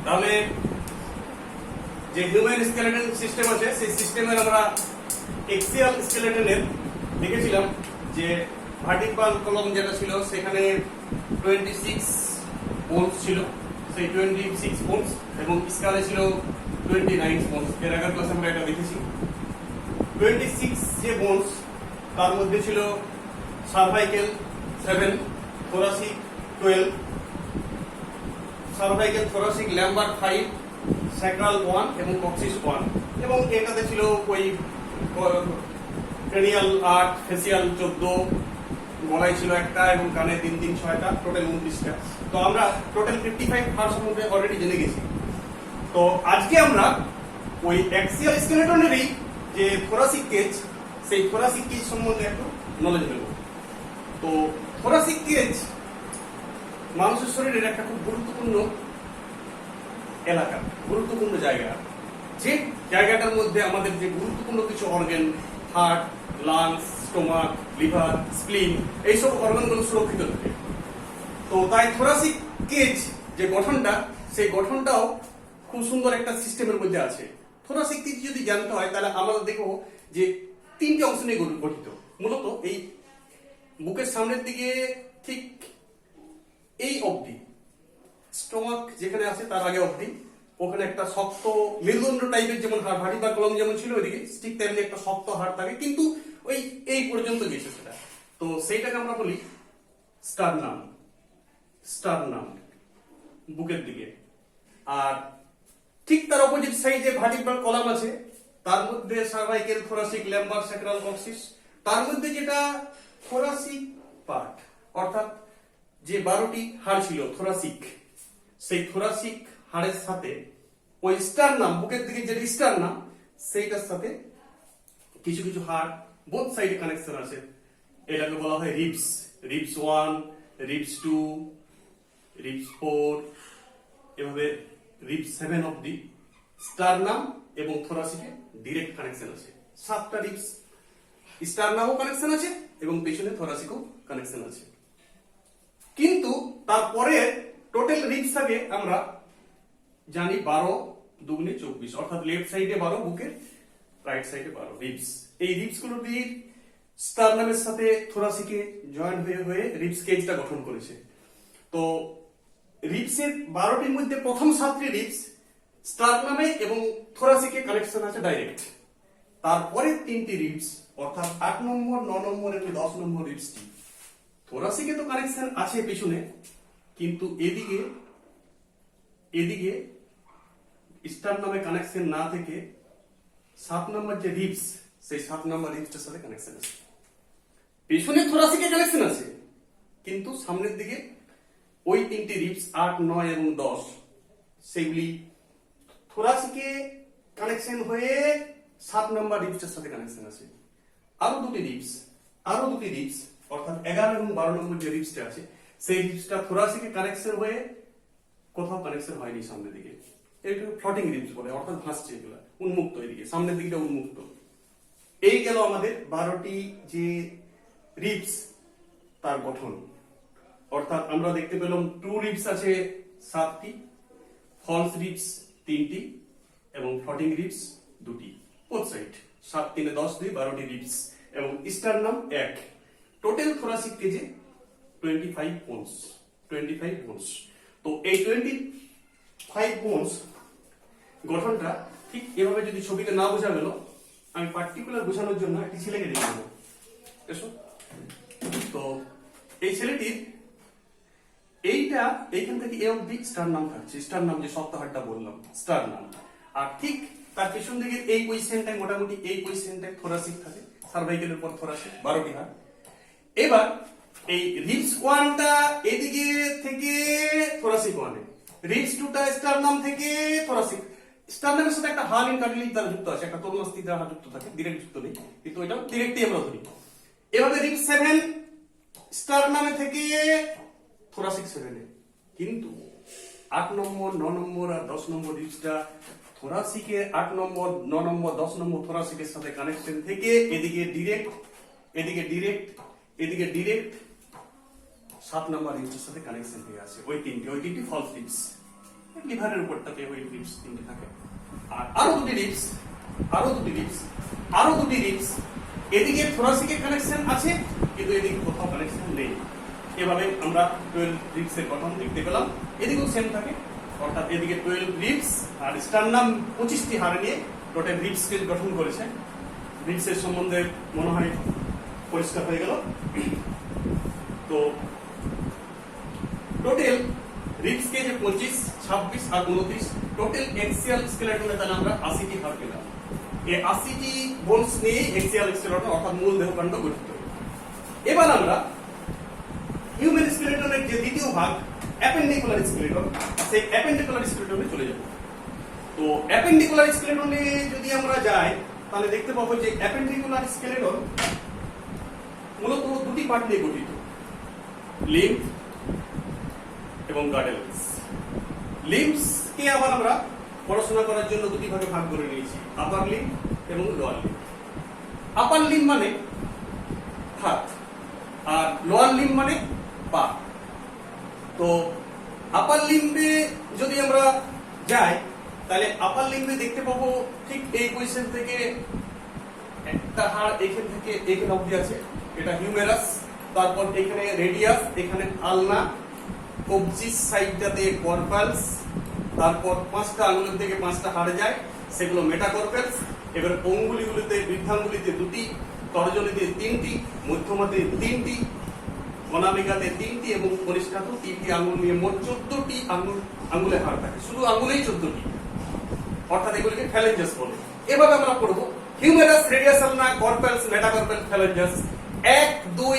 তাহলে যে human skeleton system আছে সেই সিস্টেমের আমরা এক্সিয়াল স্কেলেটনের দেখেছিলাম যে ভার্টিক্যাল কলম যেটা ছিল সেখানে 26 বোনস ছিল, সেই 26 বোনস, এবং স্কালে ছিল 29 বোনস। এর আগের ক্লাসে আমরা এটা দেখেছি। 26 যে বোনস তার মধ্যে ছিল cervical 7, thoracic 12, cervical thoracic Lambert 5, sacral 1 এবং কক্সিস 1, এবং এটাতে ছিল ওই ক্রেনিয়াল 8, ফেসিয়াল 14, গলায় ছিল একটা এবং কানে 3 3 6টা, টোটাল 29টা। তো আমরা টোটাল 55 হাড় সম্বন্ধে অলরেডি জেনে গেছি। তো আজকে আমরা ওই অ্যাক্সিয়াল স্কেলেটনেরই যে থোরাসিক কেজ, সেই থোরাসিক কেজ সম্বন্ধে একটু নলেজ নেব। তো থোরাসিক কেজ মানুষের শরীরের একটা খুব গুরুত্বপূর্ণ এলাকা, গুরুত্বপূর্ণ জায়গা, যে জায়গাটার মধ্যে আমাদের যে গুরুত্বপূর্ণ কিছু organ, heart, lungs, stomach, liver, স্প্লিন, এইসব অর্গানগুলো সুরক্ষিত থাকে। তো তাই থোরাসিক কেজ যে গঠনটা, সেই গঠনটাও খুব সুন্দর একটা সিস্টেমের মধ্যে আছে। থোরাসিক কেজ যদি জানতে হয় তাহলে আমরা দেখবো যে 3টে অংশ নিয়ে গঠিত। মূলত এই বুকের সামনের দিকে ঠিক এই অবধি, স্টোমাক যেখানে আছে তার আগে অবধি, ওখানে একটা শক্ত মেরুদণ্ড টাইপের, যেমন ভার্টিক্যাল কলম যেমন ছিল ওইদিকে ঠিক তেমনি একটা শক্ত হাড় থাকে, কিন্তু ওই এই পর্যন্ত গেছে সেটা। তো সেইটাকে আমরা বলি স্টারনাম, স্টারনাম বুকের দিকে। আর ঠিক তার অপোজিট সাইডে ভার্টিক্যাল কলাম আছে, তার মধ্যে সার্ভাইকেল, থোরাসিক, ল্যাম্বার, স্যাক্রাল, কক্সিস। তার মধ্যে যেটা থোরাসিক পার্ট, অর্থাৎ যে 12টি হাড় ছিল থোরাসিক, সেই থোরাসিক হাড়ের সাথে ওই স্টারনাম, বুকের দিকে যে স্টারনাম, সেইটার সাথে কিছু কিছু হাড় বোথ সাইডে কানেকশন আছে। এটাকে বলা হয় রিবস, রিবস 1, রিবস 2, রিবস 4, এভাবে রিবস 7 অবধি স্টারনাম এবং থোরাসিকে ডিরেক্ট কানেকশন আছে। 7টা রিবস, স্টারনামও কানেকশন আছে এবং পেছনে থোরাসিকও কানেকশন আছে। কিন্তু তারপরে টোটাল রিবস থাকে আমরা জানি 12 দুগুণে 24, অর্থাৎ লেফট সাইডে 12 বুকের, রাইট সাইডে 12 রিবস। এই রিবস গুলো দিয়ে স্টারনামের সাথে থোরাসিকে জয়েন হয়ে হয়ে রিবস কেজটা গঠন করেছে। তো রিবসের 12টির মধ্যে প্রথম 7টি রিবস স্টারনামে এবং থোরাসিকে কানেকশন আছে ডাইরেক্ট। তারপরে 3টি রিবস, অর্থাৎ 8 নম্বর, 9 নম্বর এবং 10 নম্বর রিবসটি থোরাসিকে তো কানেকশন আছে পিছনে, কিন্তু এদিকে স্টারনামে কানেকশন না থেকে 7 নম্বর যে রিবস, সেই 7 নম্বর রিবসটার সাথে কানেকশন আছে। পেছনে থোরাসিকে কানেকশন আছে, কিন্তু সামনের দিকে ওই 3টি রিবস 8, 9 এবং 10, সেগুলি থোরাসিকে কানেকশন হয়ে 7 নম্বর রিবসটার সাথে কানেকশন আছে। আরো দুটি রিবস, অর্থাৎ 11 এবং 12 নম্বর যে রিবসটা আছে, সেই রিবসটা থোরাসিকে কানেকশন হয়ে কোথাও কানেকশন হয়নি সামনের দিকে। এটা ফ্লোটিং রিবস বলে, অর্থাৎ ভাসছে, এগুলো উন্মুক্ত, এদিকে সামনের দিকটা উন্মুক্ত। এই গেল আমাদের 12টি যে রিবস তার গঠন। অর্থাৎ আমরা দেখতে পেলাম ট্রু রিবস আছে 7টি, ফলস রিবস 3টি এবং ফ্লোটিং রিবস 2টি, বোথ সাইড। 7 3 10 2 12টি রিবস এবং স্টারনাম 1। Total thoracic কেজে 25 bones. তো এই 25 বোনস গঠনটা ঠিক এভাবে যদি ছবিতে না বোঝা গেল, আমি পার্টিকুলার বোঝানোর জন্য একটি ছেলেকে দেখে নেব। এসো। তো এই ছেলেটির এইখান থেকে এ অবধি স্টারনাম থাকছে, স্টারনাম যে সপ্তাহটা বললাম স্টারনাম। আর ঠিক তার পেছন দিকে এই পজিশনটায়, মোটামুটি এই পজিশনটায় থোরাসিক থাকে, সার্ভাইকেলের পর থোরাসিক 12টি হাড়। এবার এই রিবস 1টা এদিকে থেকে থোরাসিক 1-এ, রিবস 2টা স্টারনাম থেকে থোরাসিক। স্টারনামের সাথে একটা হার্ন ইনকার্টিলেজ দ্বারা যুক্ত আছে, একটা তরুণাস্থি দ্বারা যুক্ত থাকে, ডিরেক্ট যুক্ত নেই, কিন্তু এটা ডিরেক্টলি আমরা ধরি। এভাবে রিবস 7 স্টারনামে থেকে থোরাসিক 7-এ, কিন্তু 8 নম্বর, 9 নম্বর আর 10 নম্বর রিবসটা থোরাসিকের 8 নম্বর, 9 নম্বর, 10 নম্বর থোরাসিকের সাথে কানেকশন থেকে এদিকে ডিরেক্ট 7 নম্বর রিবসের সাথে কানেকশন হয়ে আছে। ওই তিনটি ফলস রিবস। লিভারের উপরটাতে ওই রিবস তিনটে থাকে। আর আরো দুটি রিবস এদিকে থোরাসিকের কানেকশন আছে, কিন্তু এদিকে কোথাও কানেকশন নেই। এভাবে আমরা 12 রিবসের গঠন দেখতে পেলাম। এদিকেও সেম থাকে, অর্থাৎ এদিকে 12 রিবস আর স্টার্নাম 25টি হাড় নিয়ে টোটাল রিবস কেজ গঠন করেছে। রিবসের সম্বন্ধে মনে হয় পরিষ্কার হয়ে গেল। তো টোটাল রিবস কেজে 25, 26 আর 29, টোটাল এক্সিয়াল স্কেলেটনে তাহলে আমরা 80টি হাড় পেলাম। এই 80টি বোনস নিয়ে এক্সিয়াল স্কেলেটন অর্থাৎ মূল দেহকাণ্ড গঠিত। এবার আমরা হিউম্যান স্কেলেটনের যে দ্বিতীয় ভাগ অ্যাপেন্ডিকুলার স্কেলেটন, সেই অ্যাপেন্ডিকুলার স্কেলেটনে চলে যাব। তো অ্যাপেন্ডিকুলার স্কেলেটনে যদি আমরা যাই তাহলে দেখতে পাবো যে অ্যাপেন্ডিকুলার স্কেলেটন মূলত দুটি পার্ট নিয়ে গঠিত, লিম্ফ এবং গার্ডেলস। লিম্ফস কে আবার আমরা পড়াশোনা করার জন্য দুটি ভাগে ভাগ করে নিয়েছি, আপার লিম্ফ এবং লোয়ার লিম্ফ। আপার লিম্ফ মানে হাত আর লোয়ার লিম্ফ মানে পা। তো আপার লিম্বে যদি আমরা যাই তাহলে আপার লিম্বে দেখতে পাবো ঠিক এই পজিশন থেকে একটা হাড় এখান থেকে এখানে অবধি আছে, এটা হিউমেরাস। তারপর এখানে রেডিয়াস, এখানে আলনা, কবজির সাইডটাতে কর্পালস। তারপর 5টা আঙুলের থেকে 5টা হাড় যায়, সেগুলো মেটাকর্পালস। এবার অঙ্গুলিগুলিতে, বৃদ্ধাঙ্গুলিতে 2টি, তর্জনীতে 3টি, মধ্যমাতে 3টি, অনামিকাতে 3টি এবং কনিষ্ঠাতেও 3টি আঙুল নিয়ে মোট 14টি আঙুলে হাড় থাকে। শুধু আঙুলেই 14টি, অর্থাৎ এগুলিকে ফ্যালেঞ্জাস বলে। এভাবে আমরা পড়বো হিউমেরাস, রেডিয়াস, আলনা, কর্পালস, মেটাকর্পাল, ফ্যালেঞ্জাস। 1, 2,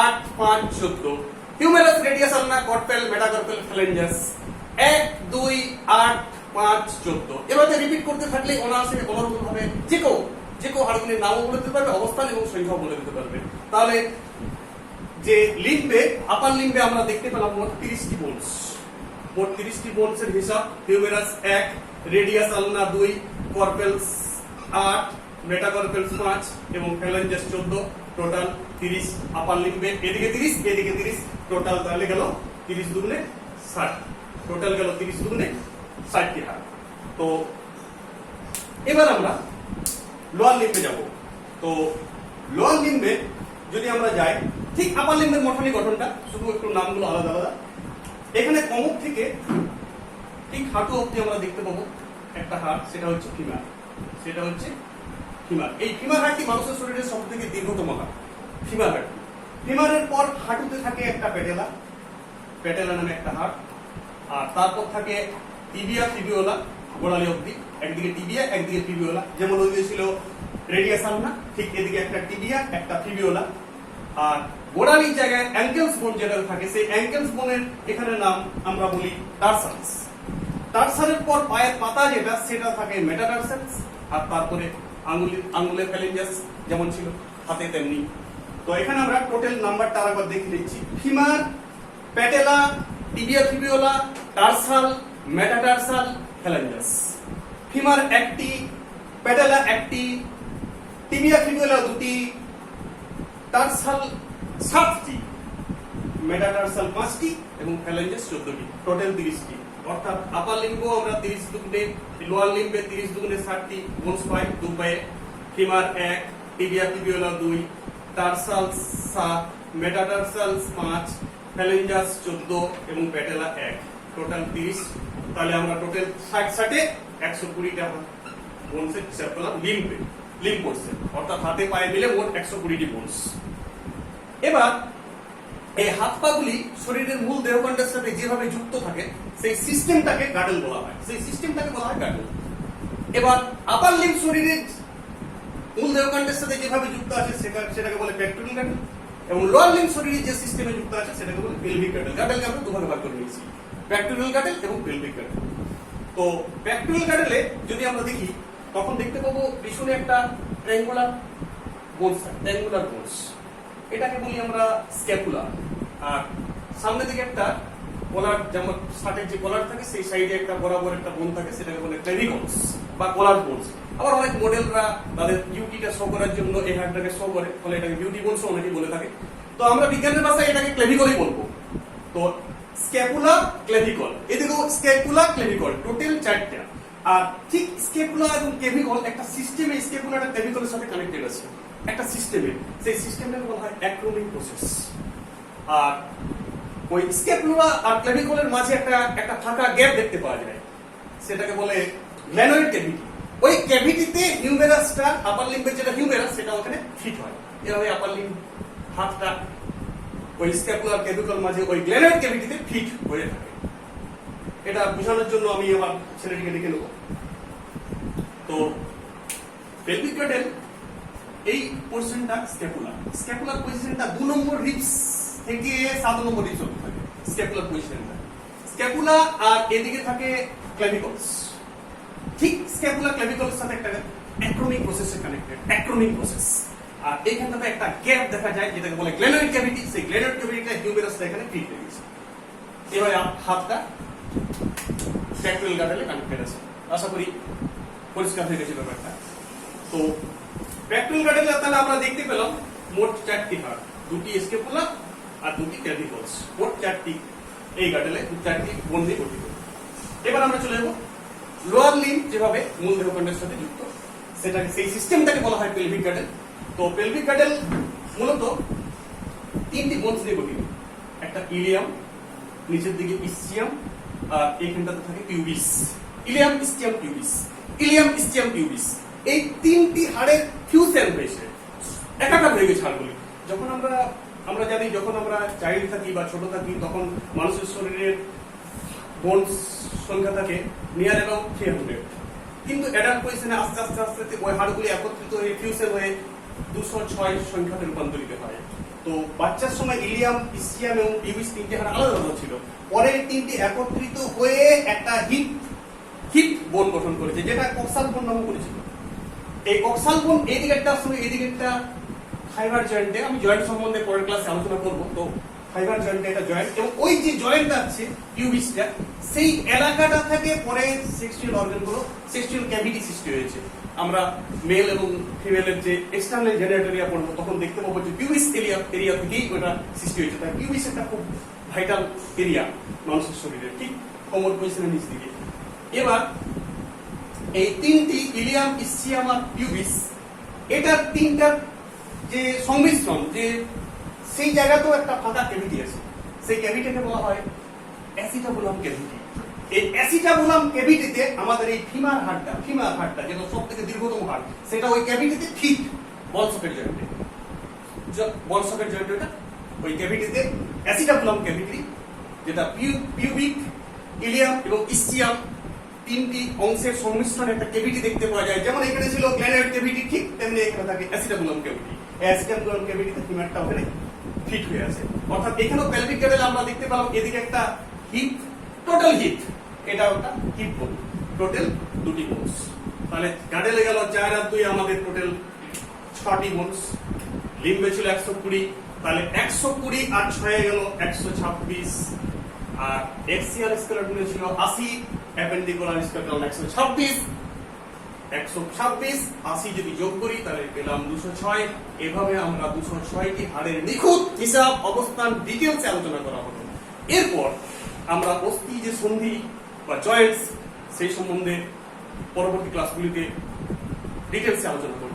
8, 5, 14। হিউমেরাস, রেডিয়াস, আলনা, কর্পাল, মেটাকর্পাল, ফ্যালেঞ্জাস। 1, 2, 8, 5, 14। এভাবে রিপিট করতে থাকলে অনায়াসে অনুরূপ ভাবে যে কেউ হাড়গুলির নামও বলে দিতে পারবে, অবস্থান এবং সংখ্যাও বলে দিতে পারবে। তাহলে যে লিম্বে, আপার লিম্বে আমরা দেখতে পেলাম মোট 30টি বোনস। মোট 30টি বোনসের হিসাব: হিউমেরাস 1, রেডিয়াস আলনা 2, কর্পালস 8, মেটাকর্পালস 5 এবং ফ্যালেঞ্জাস 14। টোটাল 30 আপার লিম্বে। এদিকে 30, এদিকে 30, টোটাল তাহলে গেল 30 দুগুণে 60। টোটাল গেল 30 দুগুণে 60টি হাড়। তো এবার আমরা লোয়ার লিম্বে যাব। তো লোয়ার লিম্বে যদি আমরা যাই, ঠিক আপার লিম্বের মতনই গঠনটা, শুধু একটু নামগুলো আলাদা আলাদা। এখানে কোমর থেকে ঠিক হাঁটু অবধি আমরা দেখতে পাবো একটা হাড়, সেটা হচ্ছে ফিমার। এই ফিমার হাড়টি মানুষের শরীরের সব থেকে দীর্ঘতম হাড়, ফিমার হাড়টি। ফিমারের পর হাঁটুতে থাকে একটা প্যাটেলা নামে একটা হাড়। আর তারপর থাকে টিবিয়া, ফিবিওলা, গোড়ালি অবধি। একদিকে টিবিয়া, একদিকে ফিবিওলা। যেমন ওইদিকে ছিল রেডিয়াস আলনা, ঠিক এদিকে একটা টিবিয়া, একটা ফিবিওলা। আর গোড়ালির জায়গায় অ্যাঙ্কেলস বোন যেটা থাকে, সেই অ্যাঙ্কেলস বোনের এখানে নাম আমরা বলি টার্সালস। টার্সালের পর পায়ের পাতা যেটা, সেটা থাকে মেটাটার্সালস। আর তারপরে আঙুলের ফ্যালেঞ্জাস যেমন ছিল হাতে তেমনি। তো এখানে আমরা টোটাল নাম্বারটা আরেকবার দেখে নিচ্ছি: femur, patella, tibia, fibula, tarsal, metatarsal, phalanges. Femur 1টি, প্যাটেলা 1টি, টিবিয়া, ফিবিওলা 2টি, টার্সাল 7টি, মেটাটার্সাল 5টি এবং ফ্যালেঞ্জাস 14টি। টোটাল 30টি। অর্থাৎ আপার লিম্ব আমরা 30 দুগুণে, লোয়ার লিম্বে 30 দুগুণে 60টি বোনস পাই, 2 পায়ে। ফিমার 1, টিবিয়া, ফিবিওলা 2, টার্সাল 7, মেটাটার্সাল 5, ফ্যালেঞ্জাস 14 এবং প্যাটেলা 1। টোটাল 30। তাহলে আমরা টোটাল 60 120টা বোনসের হিসাব করলাম লিম্ব পোর্শন, অর্থাৎ হাতে পায়ে মিলে মোট 120টি বোনস। এবার এই হাত পা গুলি শরীরের মূল দেহকাণ্ডের সাথে যেভাবে যুক্ত থাকে, সেই সিস্টেমটাকে গাডেল বলা হয়। এবার আপার লিম্ব শরীরের মূল দেহকাণ্ডের সাথে যেভাবে যুক্ত আছে সেটাকে বলে পেক্টোরাল গাডেল, এবং লোয়ার লিম্ব শরীরের যে সিস্টেমে যুক্ত আছে সেটাকে বলে পেলভিক গাডেল। গাডেলকে আমরা দুভাগে ভাগ করে নিয়েছি, পেক্টোরাল গাডেল এবং পেলভিক গাডেল। তো পেক্টোরাল গাডেলে যদি আমরা দেখি, তখন দেখতে পাবো পিছনে একটা ট্রায়াঙ্গুলার বোনস, এটাকে বলি আমরা স্ক্যাপুলা। আর সামনে দিকে একটা কলার, যেমন শার্টের যে কলার থাকে সেই সাইডে একটা বরাবর একটা বোন থাকে, সেটাকে বলে ক্লেভিকলস বা কলার বোনস। আবার অনেক মডেলরা তাদের বিউটিটা শো করার জন্য এই হাড়টাকে শো করে, ফলে এটাকে বিউটি বোনস অনেকেই বলে থাকে। তো আমরা বিজ্ঞানের ভাষায় এটাকে ক্লেভিকলই বলবো। তো স্ক্যাপুলা, ক্লেভিকল, এদিকেও স্ক্যাপুলা, ক্লেভিকল, টোটাল 4টা। আর ঠিক স্ক্যাপুলা এবং ক্লেভিকল একটা সিস্টেমে, স্ক্যাপুলা আর ক্লেভিকলের সাথে কানেক্টেড আছে একটা সিস্টেমে, সেই সিস্টেমটাকে বলা হয় অ্যাক্রোমিক প্রসেস। আর ওই স্ক্যাপুলা আর ক্লেভিকলের মাঝে একটা ফাঁকা গ্যাপ দেখতে পাওয়া যায়, সেটাকে বলে গ্ল্যানোয়েড ক্যাভিটি। ওই ক্যাভিটিতে হিউমেরাসটা, আপার লিম্বের যেটা হিউমেরাস, সেটা ওখানে ফিট হয়। এভাবে আপার লিম্ব, হাতটা ওই স্ক্যাপুলা আর ক্লেভিকল মাঝে ওই গ্ল্যানোয়েড ক্যাভিটিতে ফিট হয়ে থাকে। এটা বোঝানোর জন্য আমি আমার ছেলেটিকে ডেকে নেব। তো পেলভিক গার্ডেল এই পোরশনটা স্ক্যাপুলা, স্ক্যাপুলার পজিশনটা 2 নম্বর রিবস থেকে 7 নম্বর রিবস অবধি থাকে স্ক্যাপুলার পজিশনটা। স্ক্যাপুলা আর এদিকে থাকে ক্লেভিকলস। ঠিক স্ক্যাপুলা ক্লেভিকলের সাথে একটা অ্যাক্রোমিক প্রসেসে কানেক্টেড, অ্যাক্রোমিক প্রসেস। আর এইখানটাতে একটা গ্যাপ দেখা যায় যেটাকে বলে গ্ল্যানোয়েড ক্যাভিটি। সেই গ্ল্যানোয়েড ক্যাভিটিটা হিউমেরাসটা এখানে ফিট হয়ে গেছে। এবার হাতটা পেক্টোরাল গার্ডেলে কানেক্টেড আছে। আশা করি পরিষ্কার হয়ে গেছে ব্যাপারটা। তো পেক্টোরাল গার্ডেলে তাহলে আমরা দেখতে পেলাম মোট 4টি হাড়, 2টি স্ক্যাপুলা আর 2টি ক্লেভিকলস, মোট 4টি এই গার্ডেলে 4টি বোন দিয়ে গঠিত। এবার আমরা চলে যাব লোয়ার লিম্ব, যেভাবে মূল দেহখণ্ডের সাথে যুক্ত, সেটাকে, সেই সিস্টেমটাকে বলা হয় পেলভিক গার্ডেল। তো পেলভিক গার্ডেল মূলত 3টি বোনস দিয়ে গঠিত। একটা ইলিয়াম, নিচের দিকে ইসচিয়াম, আর এইখানটাতে থাকে pubis. Ilium, ischium, pubis, ilium, ischium, pubis, এই 3টি হাড়ের ফিউশন হয়েছে, একাকার হয়ে গেছে হাড়গুলি। যখন আমরা জানি, যখন আমরা চাইল্ড থাকি বা ছোট থাকি, তখন মানুষের শরীরের বোনস সংখ্যা থাকে নিয়ার অ্যাবাউট 300, কিন্তু অ্যাডাল্ট পজিশনে আস্তে আস্তে আস্তে ওই হাড়গুলি একত্রিত হয়ে ফিউশন হয়ে 206 সংখ্যাতে রূপান্তরিত হয়। তো বাচ্চার সময় ইলিয়াম, ইসচিয়াম এবং পিউবিস 3টে হাড় আলাদা আলাদা ছিল। পরে 3টি একত্রিত হয়ে একটা হিপ বোন গঠন করেছে, যেটা কক্সাল বোন নামে পরিচিত। এই কক্সাল বোন এই দিকেরটার সঙ্গে এই দিকেরটা ফাইবার জয়েন্টে, আমি জয়েন্ট সম্বন্ধে পরের ক্লাসে আলোচনা করব। তো ফাইবার জয়েন্টে এটা জয়েন্ট, এবং ওই যে জয়েন্ট আছে পিউবিসটা, সেই এলাকাটা থেকে পরে সেক্সুয়াল অর্গানগুলো, সেক্সুয়াল ক্যাভিটি সৃষ্টি হয়েছে। আমরা মেল এবং ফিমেলের যে এক্সটার্নাল জেনিটালিয়া পড়বো, তখন দেখতে পাবো যে পিউবিস এরিয়া থেকেই ওটা সৃষ্টি হয়েছে। তাই পিউবিস একটা খুব ভাইটাল এরিয়া মানুষের শরীরে, ঠিক কোমর পজিশনের নিচ দিকে। এবার এই 3টি ইলিয়াম, ইসচিয়াম আর পিউবিস, এটার 3টার যে সংমিশ্রণ, যে সেই জায়গাতেও একটা ফাঁকা ক্যাভিটি আছে, সেই ক্যাভিটিকে বলা হয় অ্যাসিটাবুলাম ক্যাভিটি। এই অ্যাসিটাবুলাম ক্যাভিটিতে আমাদের এই ফিমার হাড়টা যেটা সবথেকে দীর্ঘতম হাড়, সেটা ওই ক্যাভিটিতে ঠিক বল সকেট জয়েন্টে, ওটা ওই ক্যাভিটিতে অ্যাসিটাবুলাম ক্যাভিটি, যেটা পিউবিক, ইলিয়াম এবং ইসচিয়াম 3টি অংশের সংমিশ্রণে একটা ক্যাভিটি দেখতে পাওয়া যায়। যেমন এখানে ছিল গ্ল্যানোয়েড ক্যাভিটি, ঠিক তেমনি এখানে থাকে অ্যাসিটাবুলাম ক্যাভিটি। অ্যাসিটাবুলাম ক্যাভিটিতে ফিমারটা ওখানে ফিট হয়ে আছে। অর্থাৎ এখানেও পেলভিক গার্ডেল আমরা দেখতে পেলাম এদিকে একটা হিপ, টোটাল হিপ, এটা একটা হিপ বোন, টোটাল 2টি বোনস। তাহলে গার্ডেলে গেল 4 আর 2 আমাদের টোটাল 6টি বোনস। লিম্বে ছিল 120, তাহলে 120 আর 6 গেল 126, আর এক্সিয়াল স্কেলেটনে ছিল 80, অ্যাপেন্ডিকুলার স্কেলেটন 126, 80 যদি যোগ করি তাহলে পেলাম 206। এভাবে আমরা 206টি হাড়ের নিখুঁত হিসাব, অবস্থান, ডিটেইলসে আলোচনা করা হলো। এরপর আমরা অস্থি যে সন্ধি বা জয়েন্টস, সেই সম্বন্ধে পরবর্তী ক্লাসগুলিতে ডিটেইলসে আলোচনা করব।